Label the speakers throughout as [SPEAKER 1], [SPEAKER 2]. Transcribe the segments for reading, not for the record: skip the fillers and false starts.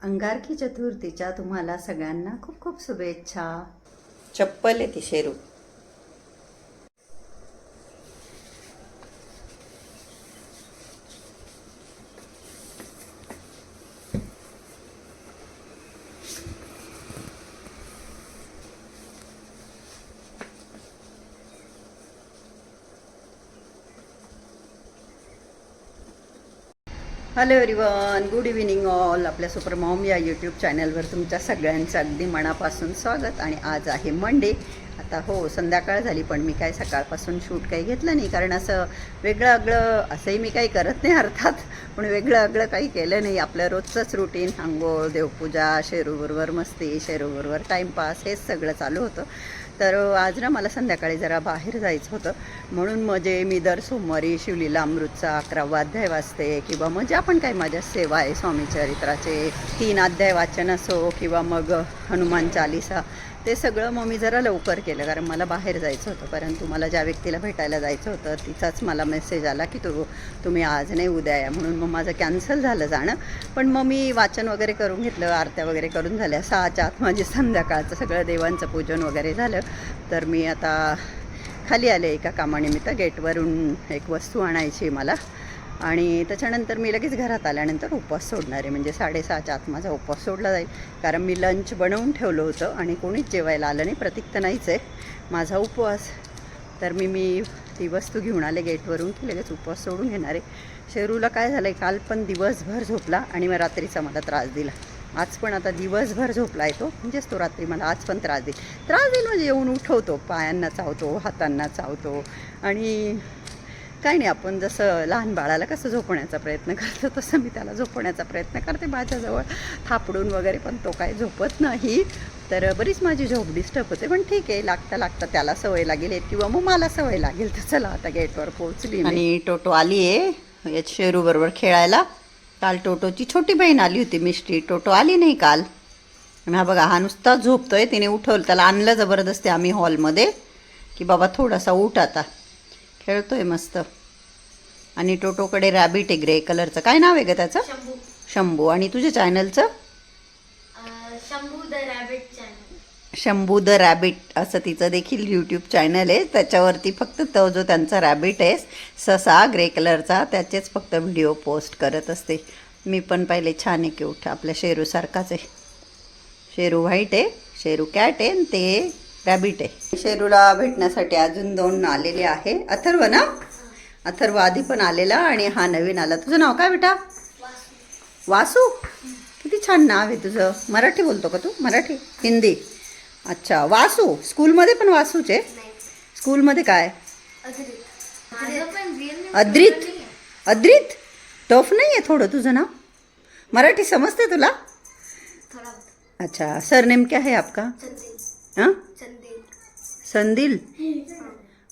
[SPEAKER 1] अंगारकी चतुर्थीच्या तुम्हाला सगळ्यांना खूप खूप शुभेच्छा. चप्पल आहे ती Sheru. Hello everyone, good evening all. आपल्या सुपर मॉम या यूट्यूब चॅनलवर तुमच्या सगळ्यांचं अगदी मनापासून स्वागत. आणि आज आहे मंडे. आता हो संध्याकाळ झाली, पण मी काय सकाळपासून शूट काही घेतलं नाही, कारण असं वेगळं आगळं असंही मी काही करत नाही अर्थात, पण वेगळं आगळं काही केलं नाही. आपलं रोजचंच रुटीन, आंघोळ, देवपूजा, शेरूबरोबर मस्ती, शेरूबरोबर टाईमपास, हेच सगळं चालू होतं. तर आज ना मला संध्याकाळी जरा बाहेर जायचं होतं, म्हणून म्हणजे मी दर सोमवारी शिवलीला अमृतचा 11वा अध्याय वाचते, किंवा म्हणजे आपण काय माझ्या सेवा आहे स्वामी चरित्राचे 3 अध्याय वाचन असो, किंवा मग हनुमान चालिसा, ते सगळं मग मी जरा लवकर केलं, कारण मला बाहेर जायचं होतं. परंतु मला ज्या व्यक्तीला भेटायला जायचं होतं तिचाच मला मेसेज आला की तुम्ही आज नाही उद्या या, म्हणून मग माझं कॅन्सल झालं जाणं. पण मग मी वाचन वगैरे करून घेतलं, आरत्या वगैरे करून झाल्या. 6च्या आत माझी संध्याकाळचं सगळं देवांचं पूजन वगैरे झालं. तर मी आता खाली आले एका कामानिमित्त. गेटवरून एक वस्तू आणायची मला, आणि त्याच्यानंतर मी लगेच घरात आल्यानंतर उपवास सोडणार आहे. म्हणजे 6:30च्या आत माझा उपवास सोडला जाईल, कारण मी लंच बनवून ठेवलं होतं आणि कोणीच जेवायला आलं नाही. प्रतीक तर नाहीच आहे, माझा उपवास. तर मी ती वस्तू घेऊन आले गेटवरून की लगेच उपवास सोडून घेणार आहे. शेरूला काय झालं आहे, काल पण दिवसभर झोपला आणि मग रात्रीचा मला त्रास दिला. आज पण आता दिवसभर झोपला आहे तो, म्हणजेच तो रात्री मला आज पण त्रास देईल म्हणजे येऊन उठवतो, पायांना चावतो, हातांना चावतो. आणि काही नाही, आपण जसं लहान बाळाला कसं झोपण्याचा प्रयत्न करतो तसं मी त्याला झोपण्याचा प्रयत्न करते माझ्याजवळ थापडून वगैरे, पण तो काय झोपत नाही. तर बरीच माझी झोप डिस्टर्ब होते, पण ठीक आहे, लागता त्याला सवय लागेल किंवा मग मला सवय लागेल. तर चला आता गेटवर पोहोचली आणि टोटो आली आहे या शेरूबरोबर खेळायला. काल टोटोची छोटी बहीण आली होती मिष्टी, टोटो आली नाही काल. आणि हा बघा, हा नुसता झोपतोय. तिने उठवलं, त्याला आणलं जबरदस्ती आम्ही हॉलमध्ये की बाबा थोडासा उठ आता, खेळतोय मस्त. आणि टोटोकडे रॅबिट आहे ग्रे कलरचं. काय नाव आहे ग त्याचं? शंभू. आणि तुझ्या चॅनलचं?
[SPEAKER 2] Shambhu the rabbit channel.
[SPEAKER 1] Shambhu the rabbit असं तिचं देखील यूट्यूब चॅनल आहे. त्याच्यावरती फक्त तो जो त्यांचा रॅबिट आहे ससा ग्रे कलरचा, त्याचेच फक्त व्हिडिओ पोस्ट करत असते. मी पण पहिले छान आहे, क्यूट, आपल्या शेरूसारखाच आहे. शेरू व्हाईट आहे, शेरू कॅट आहे, आणि ते रॅबिट आहे. शेरूला भेटण्यासाठी अजून 2 आलेले आहे. अथर्व ना, अथर्व आधी पण आलेला आणि हा नवीन आला. तुझं नाव काय बेटा? वासू. किती छान नाव आहे तुझं. मराठी बोलतो का तू? मराठी हिंदी? अच्छा, वासू. स्कूलमध्ये पण वासूच आहे? स्कूलमध्ये काय? अद्रित. अद्रित टफ नाही आहे थोडं तुझं नाव? मराठी समजते तुला? अच्छा, सरनेम क्या है आपका? हाँ, संदिल.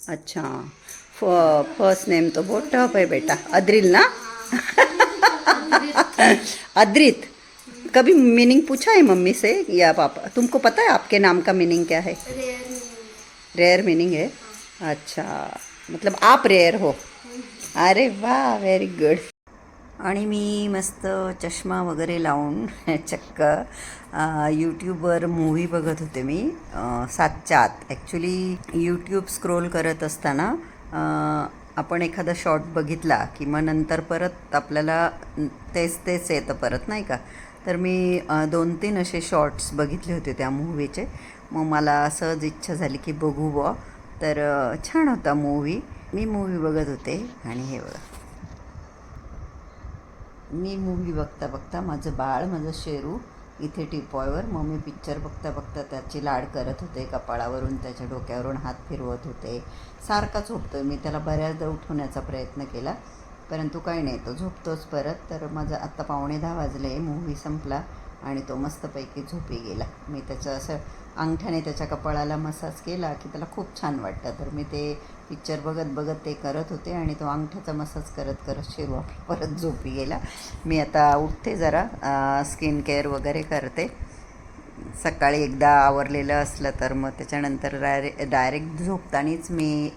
[SPEAKER 1] अच्छा, फर्स्ट नेम तो बहुत टफ है बेटा. अद्रिल ना? अद्रित. कभी मीनिंग पूछा है मम्मी से या पापा? तुमको पता है आपके नाम का मीनिंग क्या है? रेयर मीनिंग है. अच्छा, मतलब आप रेयर हो. अरे वाह, व्हेरी गुड. आणि मी मस्त चष्मा वगैरे लावून चक्क यूट्यूबवर मूव्ही बघत होते मी. 7च्या आत. ॲक्च्युली यूट्यूब स्क्रोल करत असताना आपण एखादा शॉर्ट बघितला की मग नंतर परत आपल्याला तेच येतं परत, नाही का? तर मी 2-3 असे शॉर्ट्स बघितले होते त्या मूव्हीचे. मग मला सहज इच्छा झाली की बघू बुवा. तर छान होता मूव्ही. मी मूव्ही बघत होते आणि हे बघा, मी मूव्ही बघता बघता माझं बाळ, माझं शेरू इथे टिपॉयवर. मग मी पिक्चर बघता बघता त्याची लाड करत होते, कपाळावरून त्याच्या डोक्यावरून हात फिरवत होते. सारखा झोपतोय. मी त्याला बऱ्याचदा उठवण्याचा प्रयत्न केला, परंतु काही नाही, तो झोपतोच परत. तर माझं आत्ता 9:15 वाजले, मूव्ही संपला आणि तो मस्तपैकी झोपी गेला. मी त्याचं असं अंगठ्याने त्याच्या कपाळाला मसाज केला की त्याला खूप छान वाटतं. तर मी ते पिक्चर बघत बघत ते करत होते आणि तो अंगठ्याचा मसाज करत करत शेरू आपला परत झोपी गेला. मी आता उठते, जरा स्किन केअर वगैरे करते. सकाळी एकदा आवरलेलं असलं तर मग त्याच्यानंतर डायरेक्ट झोपतानीच मी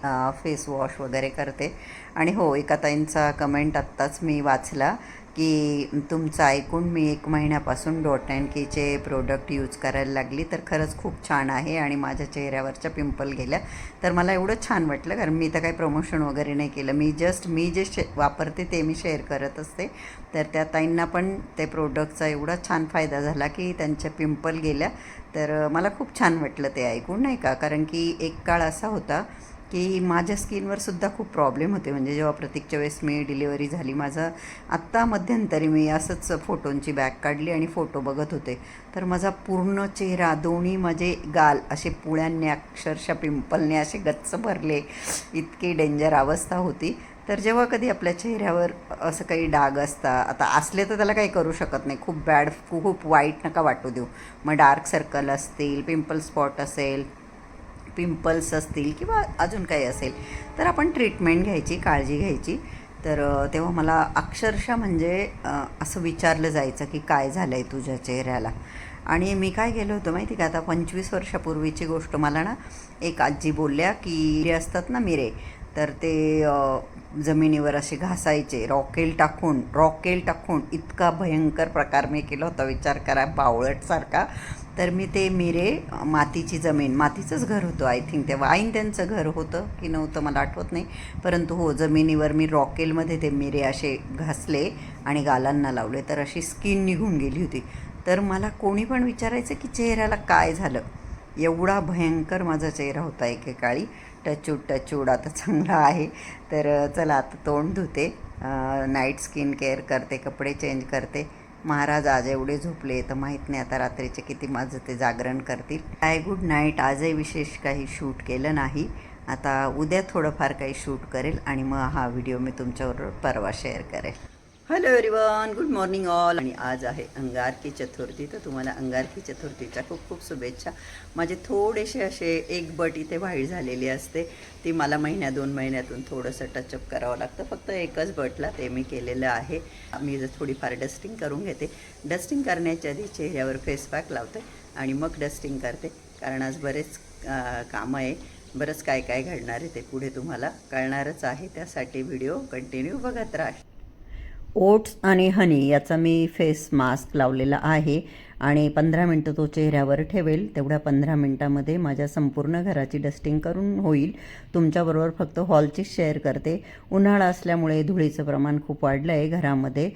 [SPEAKER 1] फेस वॉश वगैरे करते. आणि हो, एका ताईंचा कमेंट आत्ताच मी वाचला की तुमचं ऐकून मी 1 महिन्यापासून डॉट अँड कीचे प्रोडक्ट यूज करायला लागली, तर खरंच खूप छान आहे आणि माझ्या चेहऱ्यावरच्या पिंपल गेल्या. तर मला एवढं छान वाटलं, कारण मी तर काही प्रमोशन वगैरे नाही केलं. मी जे वापरते ते मी शेअर करत असते. तर त्या ताईंना पण ते प्रोडक्टचा एवढा छान फायदा झाला की त्यांच्या पिंपल गेल्या. तर मला खूप छान वाटलं ते ऐकून, नाही का. कारण की एक काळ असा होता की माझ्या स्किनवर सुद्धा खूप प्रॉब्लेम होते. म्हणजे जेव्हा प्रतीकच्या वेळेस मी डिलिव्हरी झाली, माझं आत्ता मध्यंतरी मी असंच फोटोंची बॅग काढली आणि फोटो बघत होते, तर माझा पूर्ण चेहरा, दोन्ही माझे गाल असे पुळ्यांनी, अक्षरशः पिंपलने असे गच्च भरले. इतकी डेंजर अवस्था होती. तर जेव्हा कधी आपल्या चेहऱ्यावर असं काही डाग असतात, आता असले तर त्याला काही करू शकत नाही, खूप वाईट नका वाटू देऊ. मग डार्क सर्कल असतील, पिंपल स्पॉट असेल, पिंपल्स असतील किंवा अजून काही असेल, तर आपण ट्रीटमेंट घ्यायची, काळजी घ्यायची. तर तेव्हा मला अक्षरशः म्हणजे असं विचारलं जायचं की काय झालं आहे तुझ्या चेहऱ्याला. आणि मी काय केलं होतं माहिती का, आता 25 वर्षापूर्वीची गोष्ट. मला ना एक आजी बोलल्या की मिरे असतात ना, मिरे, तर ते जमिनीवर असे घासायचे रॉकेल टाकून. इतका भयंकर प्रकार मी केला होता, विचार करा, बावळटसारखा. तर मी ते मिरे, मातीची जमीन, मातीचंच घर होतं आय थिंक, तेव्हा आईन त्यांचं घर होतं की नव्हतं मला आठवत नाही, परंतु हो, जमिनीवर मी रॉकेलमध्ये ते मिरे असे घासले आणि गालांना लावले, तर अशी स्किन निघून गेली होती. तर मला कोणी पण विचारायचं की चेहऱ्याला काय झालं. एवढा भयंकर माझा चेहरा होता एकेकाळी. टचूड आता चांगला आहे. तर चला, आता तोंड धुते, नाईट स्किन केअर करते, कपडे चेंज करते. महाराज आज एवढे झोपले तर माहीत नाही आता रात्रीचे किती माझं ते जागरण करतील. Good night. आजही विशेष काही शूट केलं नाही. आता उद्या थोडंफार काही शूट करेल आणि मग हा व्हिडिओ मी तुमच्याबरोबर परवा शेअर करेल. Hello everyone, good morning all. आणि आज आहे अंगारकी चतुर्थी, तर तुम्हाला अंगारकी चतुर्थीच्या खूप खूप शुभेच्छा. माझे थोडेसे असे एक बट इथे व्हाईट झालेली असते, ती मला 1-2 महिन्यातून थोडंसं टचअप करावं लागतं. फक्त एकच बटला ते मी केलेलं आहे. मी जर थोडीफार डस्टिंग करून घेते. डस्टिंग करण्याच्या आधी चेहऱ्यावर फेस पॅक लावते आणि मग डस्टिंग करते, कारण आज बरेच कामं आहे, बरंच काय काय घडणार आहे ते पुढे तुम्हाला कळणारच आहे. त्यासाठी व्हिडिओ कंटिन्यू बघत राहा. ओट्स आणि हनी याचा मी फेस मास्क लावलेला आहे आणि 15 मिनटं तो चेहऱ्यावर ठेवेल. तेवढ्या 15 मिनटामध्ये माझ्या संपूर्ण घराची डस्टिंग करून होईल. तुमच्याबरोबर फक्त हॉलचीच शेअर करते. उन्हाळा असल्यामुळे धुळीचं प्रमाण खूप वाढलं आहे घरामध्ये.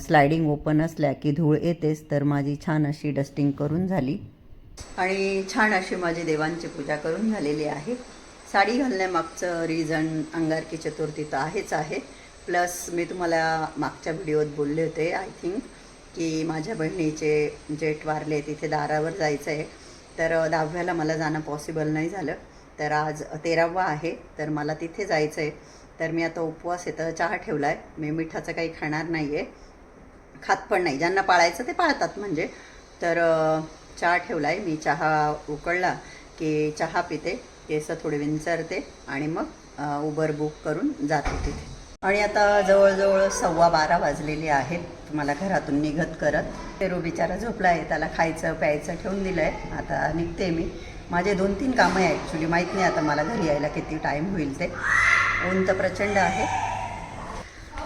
[SPEAKER 1] स्लायडिंग ओपन असल्या की धूळ येतेच. तर माझी छान अशी डस्टिंग करून झाली आणि छान अशी माझी देवांची पूजा करून झालेली आहे. साडी घालण्यामागचं रिझन अंगारकी चतुर्थी तर आहेच आहे, प्लस मी तुम्हाला मागच्या व्हिडिओत बोलले होते आय थिंक की माझ्या बहिणीचे जेठ वारले, तिथे दारावर जायचं आहे. तर 10व्याला मला जाणं पॉसिबल नाही झालं, तर आज 13वा आहे, तर मला तिथे जायचं आहे. तर मी आता उपवास आहे, तर चहा ठेवला आहे. मी मिठाचं काही खाणार नाही आहे, खात पण नाही. ज्यांना पाळायचं ते पाळतात म्हणजे. तर चहा ठेवला आहे मी. चहा उकळला की चहा पिते, केस थोडे विंचरते आणि मग उबर बुक करून जाते तिथे. आणि आता जवळजवळ 12:15 वाजलेले आहेत मला घरातून निघत करत. पेरू बिचारा झोपला आहे, त्याला खायचं प्यायचं ठेवून दिलं आहे. आता निघते मी. माझे 2-3 कामं आहे ॲक्च्युली, माहीत नाही आता मला घरी यायला किती टाईम होईल ते. ऊन तर प्रचंड आहे.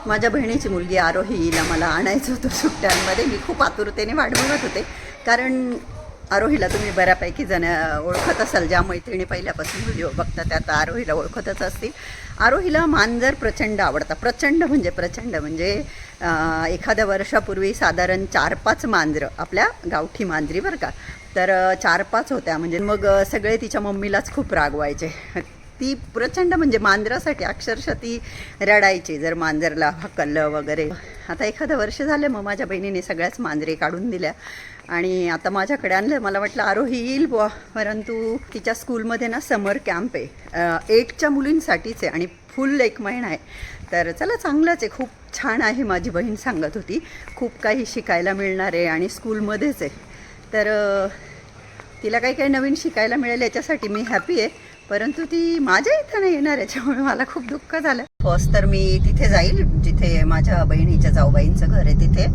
[SPEAKER 1] माझ्या बहिणीची मुलगी आरोहीला मला आणायचं होतं सुट्ट्यांमध्ये. मी खूप आतुरतेने वाट बघत होते, कारण आरोहीला तुम्ही बऱ्यापैकी जण ओळखत असाल, ज्या मैत्रिणी पहिल्यापासून व्हिडिओ बघता त्या आरोहीला ओळखतच असतील. आरोहीला मांजर प्रचंड आवडतात, प्रचंड म्हणजे एखाद्या वर्षापूर्वी साधारण 4-5 मांजरं, आपल्या गावठी मांजरी बरं का, तर 4-5 होत्या. म्हणजे मग सगळे तिच्या मम्मीलाच खूप रागवायचे. ती प्रचंड म्हणजे मांजरासाठी अक्षरशः ती रडायची जर मांजरला हकललं वगैरे. आता एखादं वर्ष झालं, मग माझ्या बहिणीने सगळ्याच मांजरे काढून दिल्या आणि आता माझ्याकडे आणलं. मला वाटलं आरोही येईल बुवा, परंतु तिच्या स्कूलमध्ये ना समर कॅम्प आहे, 8च्या मुलींसाठीच आहे आणि फुल 1 महिना आहे. तर चला, चांगलंच आहे, खूप छान आहे. माझी बहीण सांगत होती खूप काही शिकायला मिळणार आहे आणि स्कूलमध्येच आहे. तर तिला काही काही नवीन शिकायला मिळेल याच्यासाठी मी हॅपी आहे, परंतु ती माझ्या इथं नाही येणार, याच्यामुळे मला खूप दुःख झालं. फर्स्ट तर मी तिथे जाईल जिथे माझ्या बहिणीच्या जाऊबाईंचं घर आहे, तिथे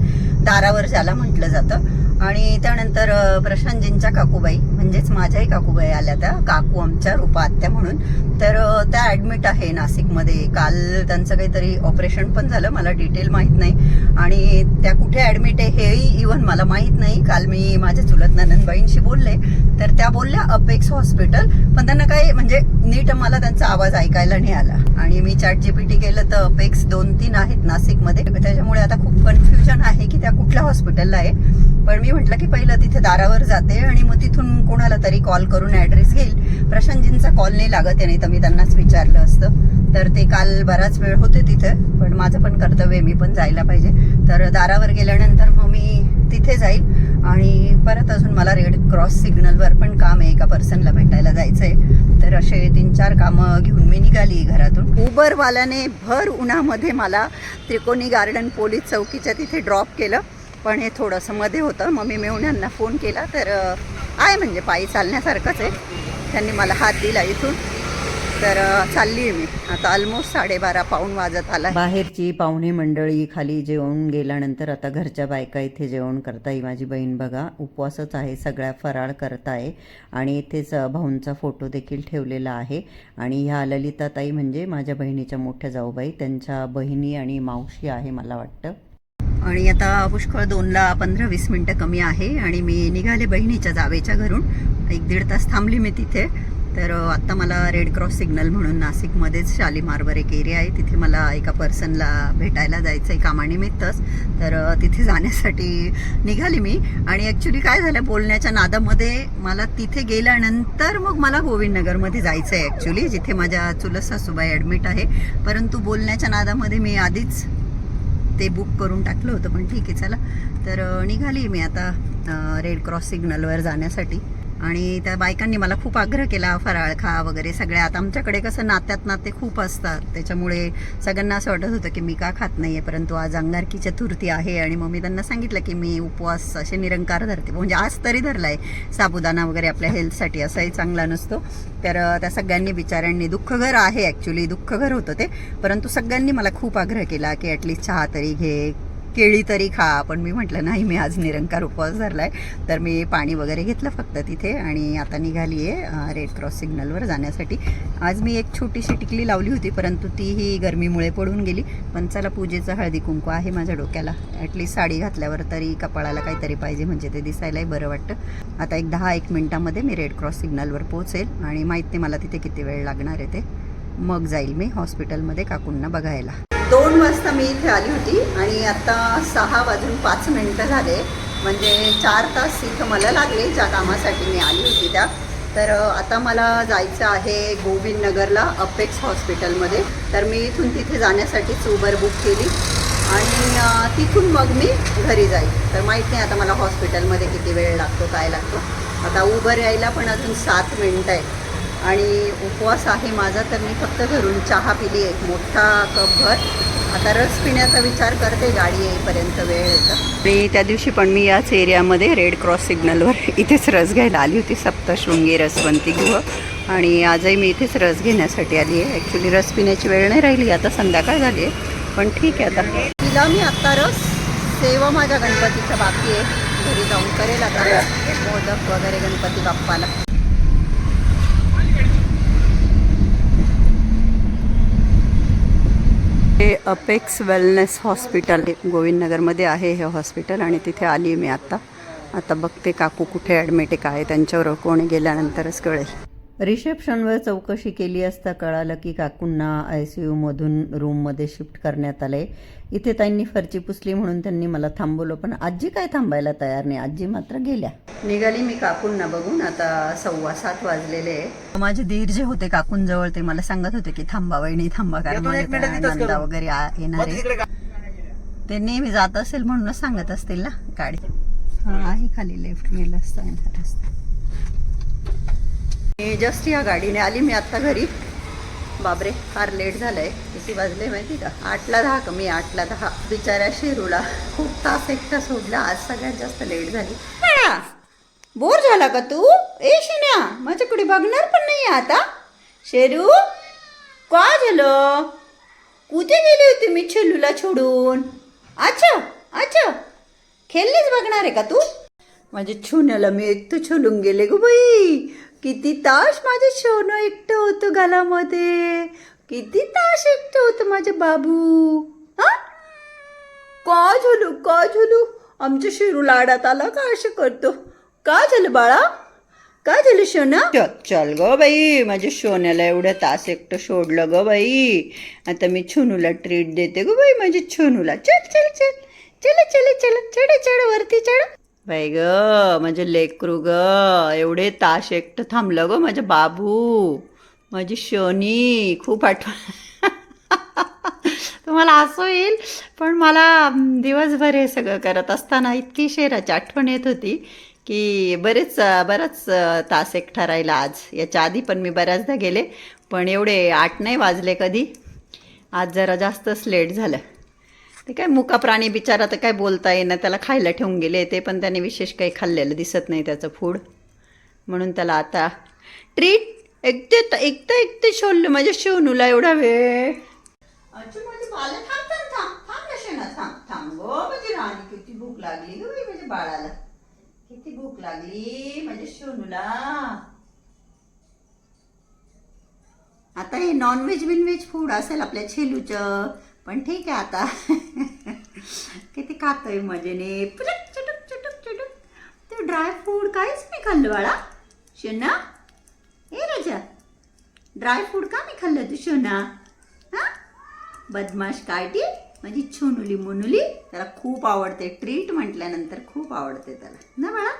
[SPEAKER 1] दारावर ज्याला म्हटलं जातं. आणि त्यानंतर प्रशांतजींच्या काकूबाई म्हणजेच माझ्याही काकूबाई आल्या, त्या काकू आमच्या रूपा आत्या म्हणून. तर त्या ॲडमिट आहे नाशिकमध्ये. काल त्यांचं काहीतरी ऑपरेशन पण झालं, मला डिटेल माहीत नाही. आणि त्या कुठे ॲडमिट आहे हेही इव्हन मला माहीत नाही. काल मी माझ्या चुलत नंदनबाईंशी बोलले तर त्या बोलल्या अपेक्स हॉस्पिटल, पण त्यांना काही म्हणजे नीट मला त्यांचा आवाज ऐकायला नाही आला. आणि मी ChatGPT केलं तर अपेक्स 2-3 आहेत नाशिकमध्ये, त्याच्यामुळे आता खूप कन्फ्युजन आहे की त्या कुठल्या हॉस्पिटलला आहे. पण मी म्हटलं की पहिलं तिथे दारावर जाते आणि मग तिथून कोणाला तरी कॉल करून ॲड्रेस घेईल. प्रशांतजींचा कॉल नाही लागत आहे, नाही तर मी त्यांनाच विचारलं असतं. तर ते काल बराच वेळ होते तिथे, पण माझं पण कर्तव्य, मी पण जायला पाहिजे. तर दारावर गेल्यानंतर मग मी तिथे जाईल. आणि परत अजून मला रेड क्रॉस सिग्नलवर पण काम आहे, एका पर्सनला भेटायला जायचं आहे. तर असे 3-4 कामं घेऊन मी निघाली घरातून. उबरवाल्याने भर उन्हामध्ये मला त्रिकोणी गार्डन पोलीस चौकीच्या तिथे ड्रॉप केलं, पण हे थोडंसं मध्ये होतं. मग मी मेहुण्यांना फोन केला तर आहे म्हणजे पायी चालण्यासारखंच आहे. त्यांनी मला हात दिला इथून. तर चालली आहे मी आता. ऑलमोस्ट 12:30 पाऊण वाजत आला. बाहेरची पाहुणे मंडळी खाली जेवण गेल्यानंतर आता घरच्या बायका इथे जेवण करताय. माझी बहीण बघा उपवासच आहे, सगळ्या फराळ करताय. आणि इथेच भाऊंचा फोटो देखील ठेवलेला आहे. आणि ह्या ललिताताई म्हणजे माझ्या बहिणीच्या मोठ्या जाऊबाई, त्यांच्या बहिणी आणि मावशी आहे मला वाटतं. आणि आता पुष्कळ 2ला 15-20 मिनटं कमी आहे आणि मी निघाले बहिणीच्या जावेच्या घरून. 1-1.5 तास थांबली मी तिथे. तर आत्ता मला रेड क्रॉस सिग्नल म्हणून नाशिकमध्येच शालीमारवर एक एरिया आहे, तिथे मला एका पर्सनला भेटायला जायचं आहे कामानिमित्तच. तर तिथे जाण्यासाठी निघाली मी. आणि ॲक्च्युली काय झालं, बोलण्याच्या नादामध्ये मला तिथे गेल्यानंतर मग मला गोविंदनगरमध्ये जायचं आहे ॲक्च्युली, जिथे माझ्या चुलत सासूबाई ॲडमिट आहे. परंतु बोलण्याच्या नादामध्ये मी आधीच ते बुक करून टाकलं होतं, पण ठीक आहे चला. तर निघाली मी आता रेड क्रॉस सिग्नलवर जाण्यासाठी. आणि त्या बायकांनी मला खूप आग्रह केला फराळ खा वगैरे सगळ्या. आता आमच्याकडे कसं नात्यात नाते खूप असतात, त्याच्यामुळे सगळ्यांना असं वाटत होतं की मी का खात नाही आहे. परंतु आज अंगारकी चतुर्थी आहे आणि मग मी त्यांना सांगितलं की मी उपवास असे निरंकार धरते, म्हणजे आज तरी धरला आहे. साबुदाणा वगैरे आपल्या हेल्थसाठी असाही चांगला नसतो. तर त्या सगळ्यांनी बिचाऱ्यांनी, दुःखघर आहे ॲक्च्युली, दुःखघर होतं ते, परंतु सगळ्यांनी मला खूप आग्रह केला की ॲटलिस्ट चहा तरी घे, केळी तरी खा. पण मी म्हटलं नाही, मी आज निरंकार उपवास धरला आहे. तर मी पाणी वगैरे घेतलं फक्त तिथे आणि आता निघाली आहे रेड क्रॉस सिग्नलवर जाण्यासाठी. आज मी एक छोटीशी टिकली लावली होती, परंतु तीही गरमीमुळे पडून गेली. पण चला, पूजेचं हळदी कुंकू आहे माझ्या डोक्याला. ॲटलिस्ट साडी घातल्यावर तरी कपाळाला काहीतरी पाहिजे, म्हणजे ते दिसायलाही बरं वाटतं. आता एक 10-1 मिनटामध्ये मी रेड क्रॉस सिग्नलवर पोहोचेल आणि माहीत नाही मला तिथे किती वेळ लागणार आहे ते. मग जाईल मी हॉस्पिटलमध्ये काकूंना बघायला. 2 वाजता मी इथे आली होती आणि आता 6:05 झाले, म्हणजे 4 तास इथं मला लागले ज्या कामासाठी मी आली होती त्या. तर आता मला जायचं आहे गोविंदनगरला अपेक्स हॉस्पिटलमध्ये. तर मी इथून तिथे जाण्यासाठीच उबर बुक केली आणि तिथून मग मी घरी जाईल. तर माहीत नाही आता मला हॉस्पिटलमध्ये किती वेळ लागतो, काय लागतो. आता उबर यायला पण अजून 7 मिनटं आहे. आणि उपवास आहे माझा, तर मी फक्त घरून चहा पिली एक मोठा कपभर. आता रस पिण्याचा विचार करते गाडी येईपर्यंत वेळ येतं. आणि त्या दिवशी पण मी याच एरियामध्ये रेड क्रॉस सिग्नलवर इथेच रस घ्यायला आली होती, सप्तशृंगी रसवंती गृह. आणि आजही मी इथेच रस घेण्यासाठी आली आहे. ॲक्च्युली रस पिण्याची वेळ नाही राहिली, आता संध्याकाळ झाली आहे, पण ठीक आहे. आता तिला मी आत्ता रस, सेवा माझ्या गणपतीच्या बाकी आहे, घरी जाऊन करेल आता मोदक वगैरे गणपती बाप्पाला. हे अपेक्स वेलनेस हॉस्पिटल गोविंदनगरमध्ये आहे हे हॉस्पिटल. आणि तिथे आली मी आता बघते काकू कुठे ॲडमिट आहे, काय त्यांच्यावर कोणी गेल्यानंतरच कळेल. रिसेप्शनवर चौकशी केली असता कळालं की काकूंना ICUमधून रूममध्ये शिफ्ट करण्यात आलं आहे. इथे त्यांनी फरची पुसली म्हणून त्यांनी मला थांबवलं, पण आजी काय थांबायला तयार नाही, आजी मात्र गेल्या. निघाली मी काकूंना बघून. आता 6:15 वाजलेले आहे. माझे दीर जे होते काकूंजवळ ते मला सांगत होते की थांबा वहिनी थांबा, कारण नंदा वगैरे येणार आहे. ते नेहमी जात असेल म्हणूनच सांगत असतील ना. गाडी आहे खाली, लेफ्ट गेला असता रस्ता. जस्ट या गाडीने आली मी आत्ता घरी. बापरे, फार लेट झालं आहे. किती वाजले माहिती का? 8:10 कमी 8:10. बिचाऱ्या शेरूला खूप तास एकटा सोडला, आज सगळ्यात जास्त लेट झाली. बोर झाला का तू? ए शिन्या, माझ्याकडे बघणार पण नाही आता. शेरू का झालं? कुठे गेली होती मी छेलूला सोडून? अच्छा अच्छा, खेळलीच बघणार आहे का तू? माझ्या छोन्याला मी एकटं छोलून गेले ग बाई. किती तास माझं सोनं एकटं होतं गालामध्ये. किती तास एकटं होतं माझं बाबू. हा, काय झालं? आमच्या शिरू लाडात आला का असं करतो? काय झालं बाळा? काय झालं सोना? चल ग बाई, माझ्या सोन्याला एवढ्या तास एकटं सोडलं ग बाई. आता मी छोनूला ट्रीट देते ग बाई माझ्या छोनूला. चल चल चल चल चल चल चढ चढ वरती चढ. बाई ग माझं लेकरू ग, एवढे तास एकटं थांबलं ग माझं बाबू. माझी शोनी खूप आठवण. तुम्हाला असं येईल, पण मला दिवसभर हे सगळं करत असताना इतकी शेराची आठवण येत होती की बराच तास एकटा राहिला आज. याच्या आधी पण मी बऱ्याचदा गेले, पण एवढे 8 नाही वाजले कधी. आज जरा जास्तच लेट झालं. ते काय मुका प्राणी बिचारा, तर काय बोलता येईना. त्याला खायला ठेवून गेले ते, पण त्याने विशेष काही खाल्लेलं दिसत नाही त्याचं फूड, म्हणून त्याला आता ट्रीट एकटे शोधलं माझ्या शिवणूला एवढा वेळ. अच्छा माझी बाला, थांब थांब थांब थांब रशना, थांब थांब गो माझी राणी. किती भूक लागली ग बाई माझ्या बाळाला, किती भूक लागली माझ्या शिवणूला. आता हे नॉनव्हेज बिनव्हेज फूड असेल आपल्या छेलूचं, पण ठीक आहे आता. किती खातोय मजेने, चटक चटक चटक चटक. ते ड्राय फूड काहीच नाही खाल्लं बाळा. शोना ए राजा, ड्राय फूड का नाही खाल्लं तू शोना? हा, बदमाश काटी माझी छोनुली मुनुली. त्याला खूप आवडते ट्रीट म्हटल्यानंतर, खूप आवडते त्याला ना बाळा.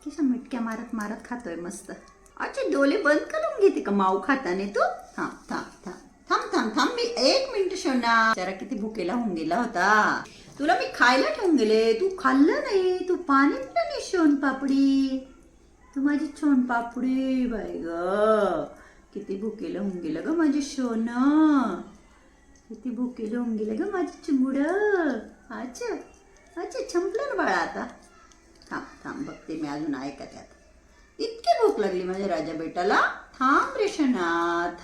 [SPEAKER 1] किशा मिटक्या मारत मारत खातोय मस्त. अच्छा डोले बंद करून घेते का माऊ खाताने तू? थांब थांब थांब थांब थांब थांब मी 1 मिनिट शोना. जरा किती भुकेला होऊन गेला होता. तुला मी खायला ठेवून गेले, तू खाल्लं नाही. तू पाणी पिलं नाही शोन पापडी. तू माझी छोन पापडी बाई ग. किती भुकेलं होऊन गेलं ग माझे शोन. किती भुकेलं होऊन गेलं ग माझी चिमुड. अच्छा अच्छा संपलं ना बाळा आता. थांब थांब बघते मी अजून आहे का त्यात. इतकी भूक लागली माझ्या राजा बेटाला. थांब रे शना,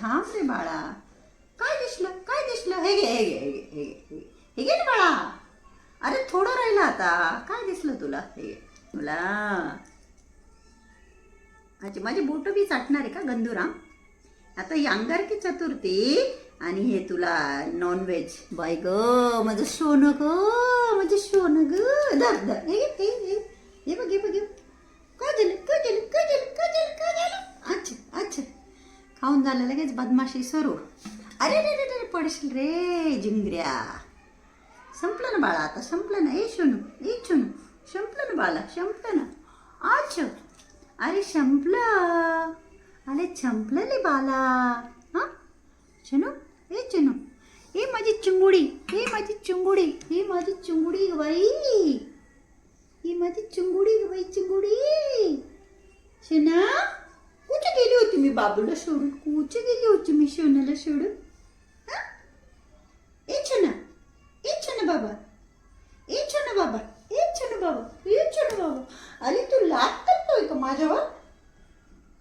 [SPEAKER 1] थांब रे बाळा. काय दिसलं काय दिसलं? हे घे हे घे हे घे हे घे हे घे ना बाळा. अरे थोडं राहिलं आता. काय दिसलं तुला? हे घे तुला. अच्छा माझी बोट बी चाटणार आहे का गंधुराम? आता यांगार की चतुर्थी आणि हे तुला नॉनव्हेज. बाय ग माझं सोनं ग, माझं सोनं ग. धर धर हे हे बघ हे बघ. काय झालं काय झालं काय झालं काय झालं काय झालं? अच्छा अच्छा खाऊन झालं लगेच बदमाशी सुरू. अरे रे रे रे पडशील रे जिंगऱ्या. संपलं ना बाळा आता, संपलं ना. ए शोनू संपलं ना बाळा, संपलं ना. अच्छा अरे संपलं. अरे संपलं ले बाला. हा चनू ए चनू ए माझी चिंगुडी, ए माझी चिंगुडी, ही माझी चिंगुडी ग बाई. ही माझी चिंगुडी ग बाई, चिंगुडी. शना कुठे गेली होती मी बाबूला सोडून? कुठे गेली होती मी शोनाला सोडून? हा ए छना बाबा, ए छना बाबा, ए छना बाबा, ए छना बाबा. अरे तू लाग करतोय का माझ्यावर?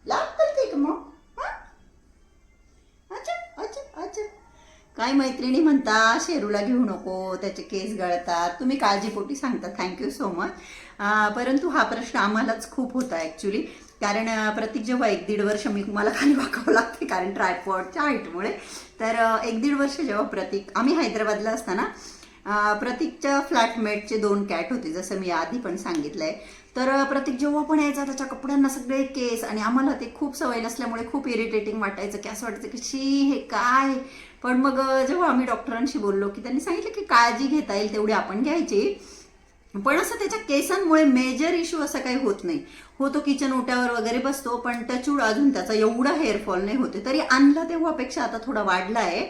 [SPEAKER 1] लाग करते का मग? हा अच्छा अच्छा अच्छा. काय मैत्रिणी म्हणता शेरूला घेऊ नको, त्याचे केस गळतात. तुम्ही काळजीपोटी सांगता, थँक्यू सो मच. परंतु हा प्रश्न आम्हालाच खूप होता ॲक्च्युली. कारण प्रतीक जेव्हा 1-1.5 वर्ष मी मला खाली वाकावं लागते कारण ट्रायपॉडच्या हाईटमुळे. तर 1-1.5 वर्ष जेव्हा प्रतीक, आम्ही हैदराबादला असताना प्रतीकच्या फ्लॅटमेटचे 2 कॅट होते, जसं मी आधी पण सांगितलंय. तर प्रतीक जेव्हा पण यायचा त्याच्या कपड्यांना सगळे केस, आणि आम्हाला ते खूप सवय नसल्यामुळे खूप इरिटेटिंग वाटायचं की असं वाटायचं की शी हे काय. पण मग जेव्हा आम्ही डॉक्टरांशी बोललो की त्यांनी सांगितलं की काळजी घेता येईल तेवढी आपण घ्यायची, पण असं त्याच्या केसांमुळे मेजर इश्यू असं काही होत नाही. होतो किचन ओट्यावर वगैरे बसतो, पण टचूड अजून त्याचा एवढा हेअरफॉल नाही होते. तरी आणला तेव्हापेक्षा आता थोडा वाढला आहे.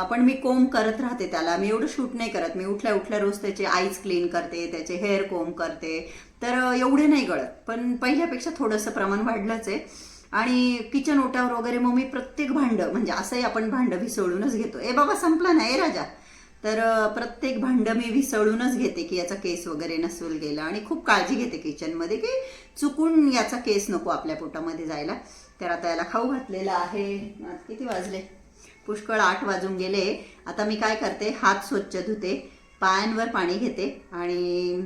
[SPEAKER 1] पण मी कोंब करत राहते त्याला. मी एवढं शूट नाही करत. मी उठल्या उठल्या रोज त्याचे आईज क्लीन करते, त्याचे हेअर कोंब करते. तर एवढे नाही गळत, पण पहिल्यापेक्षा थोडंसं प्रमाण वाढलंच आहे. आणि किचन ओट्यावर वगैरे मग मी प्रत्येक भांडं, म्हणजे असंही आपण भांडं विसळूनच घेतो. ए बाबा संपलं ना ए राजा. तर प्रत्येक भांडं मी विसळूनच घेते की याचा केस वगैरे नसूल गेला. आणि खूप काळजी घेते किचनमध्ये की चुकून याचा केस नको आपल्या पोटामध्ये जायला. तर आता याला खाऊ घातलेला आहे. किती वाजले? पुष्कळ 8 वाजून गेले. आता मी काय करते, हात स्वच्छ धुते, पायांवर पाणी घेते आणि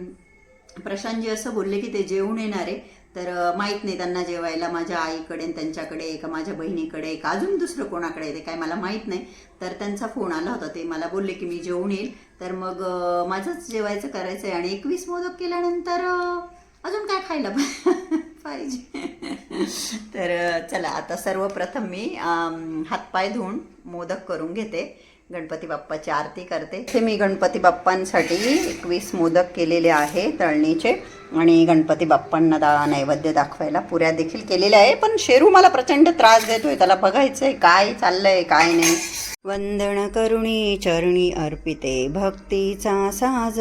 [SPEAKER 1] प्रशांतजी असं बोलले की ते जेवून येणार आहे. तर माहीत नाही त्यांना जेवायला माझ्या आईकडे आणि त्यांच्याकडे का माझ्या बहिणीकडे का अजून दुसरं कोणाकडे ते काय मला माहीत नाही. तर त्यांचा फोन आला होता, ते मला बोलले की मी जेवून येईल. तर मग माझंच जेवायचं करायचं आहे आणि 21 मोदक केल्यानंतर अजून काय खायला पाहिजे. तर चला आता सर्वप्रथम मी हातपाय धुवून मोदक करून घेते, गणपती बाप्पाची आरती करते. ते मी गणपती बाप्पांसाठी 21 मोदक केलेले आहे तळणीचे आणि गणपती बाप्पांना नैवेद्य दाखवायला पुऱ्या देखील केलेल्या आहे. पण शेरू मला प्रचंड त्रास देतोय, त्याला बघायचंय काय चाललंय काय नाही. वंदन करुणी चरणी अर्पिते भक्तीचा साज,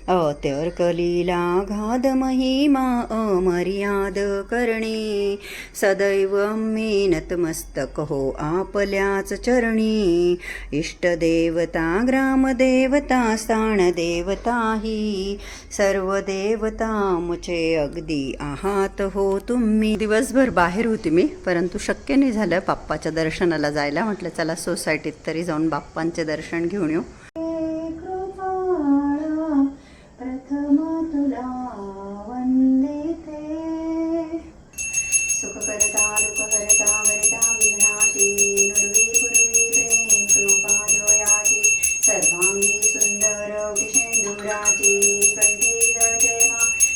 [SPEAKER 1] अत्यर्कलीला घाद महिमा अमर्याद करणी, सदैव मी नतमस्तक हो आपल्याच चरणी, इष्टदेवता ग्रामदेवता स्थानदेवता ही, सर्व देवता मुचे अगदी आहात हो तुम्ही. दिवसभर बाहेर होती मी, परंतु शक्य नाही झालं बाप्पाच्या दर्शनाला जायला. म्हटलं चला सोसायटीत तरी जाऊन बाप्पांचे दर्शन घेऊन येऊ. प्रथम तुला वंदिते, सुख करता दुःख करता वरदा विघ्नाची, नुर्वी पूर्वी प्रेम कृपा जयाची, सर्वांगी सुंदर विषेंदुराची, कंठी जळते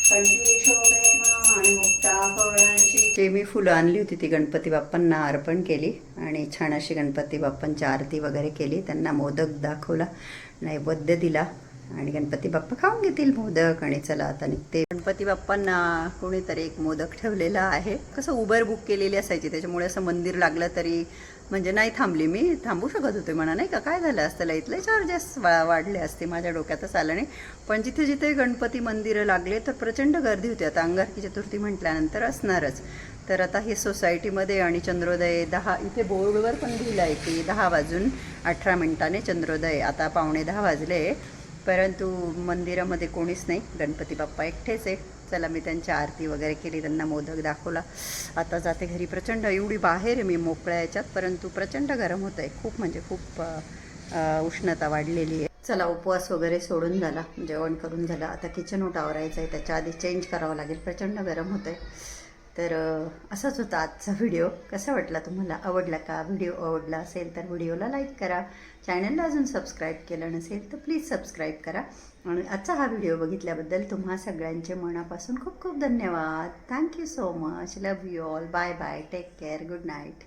[SPEAKER 1] कंठी शोभे मान मुक्ता फळांची. जे मी फुलं आणली होती ती गणपती बाप्पांना अर्पण केली आणि छान अशी गणपती बाप्पांची आरती वगैरे केली. त्यांना मोदक दाखवला, नैवेद्य दिला आणि गणपती बाप्पा खाऊन घेतील मोदक. आणि चला आता निघते. गणपती बाप्पांना कोणीतरी एक मोदक ठेवलेला आहे. कसं उबर बुक केलेली असायची, त्याच्यामुळे असं मंदिर लागलं तरी म्हणजे नाही थांबली. मी थांबू शकत होते म्हणा, नाही का काय झालं असतं, इथले चार्जेस वाढले असते, माझ्या डोक्यातच आलं नाही. पण जिथे जिथे गणपती मंदिरं लागले तर प्रचंड गर्दी होती. आता अंगारकी चतुर्थी म्हटल्यानंतर असणारच. तर आता हे सोसायटीमध्ये आणि चंद्रोदय 10, इथे बोर्डवर पण लिहिलं आहे की 10:18 चंद्रोदय. आता 9:45 वाजले, परंतु मंदिरामध्ये कोणीच नाही, गणपती बाप्पा एकटेच आहे. चला मी त्यांची आरती वगैरे केली, त्यांना मोदक दाखवला. आता जाते घरी. प्रचंड एवढी बाहेर आहे मी मोकळ्या याच्यात, परंतु प्रचंड गरम होतं आहे खूप, म्हणजे खूप उष्णता वाढलेली आहे. चला उपवास वगैरे सोडून झाला, जेवण करून झालं. आता किचन ओट आवरायचं आहे, त्याच्या आधी चेंज करावं लागेल, प्रचंड गरम होतं आहे. तर असाच होता आजचा व्हिडिओ. कसा वाटला तुम्हाला, आवडला का? व्हिडिओ आवडला असेल तर व्हिडिओला लाईक करा, चॅनलला अजून सबस्क्राईब केलं नसेल तर प्लीज सबस्क्राईब करा. आणि आजचा हा व्हिडिओ बघितल्याबद्दल तुम्हा सगळ्यांचे मनापासून खूप खूप धन्यवाद. Thank you so much. Love you all. Bye bye. Take care. Good night.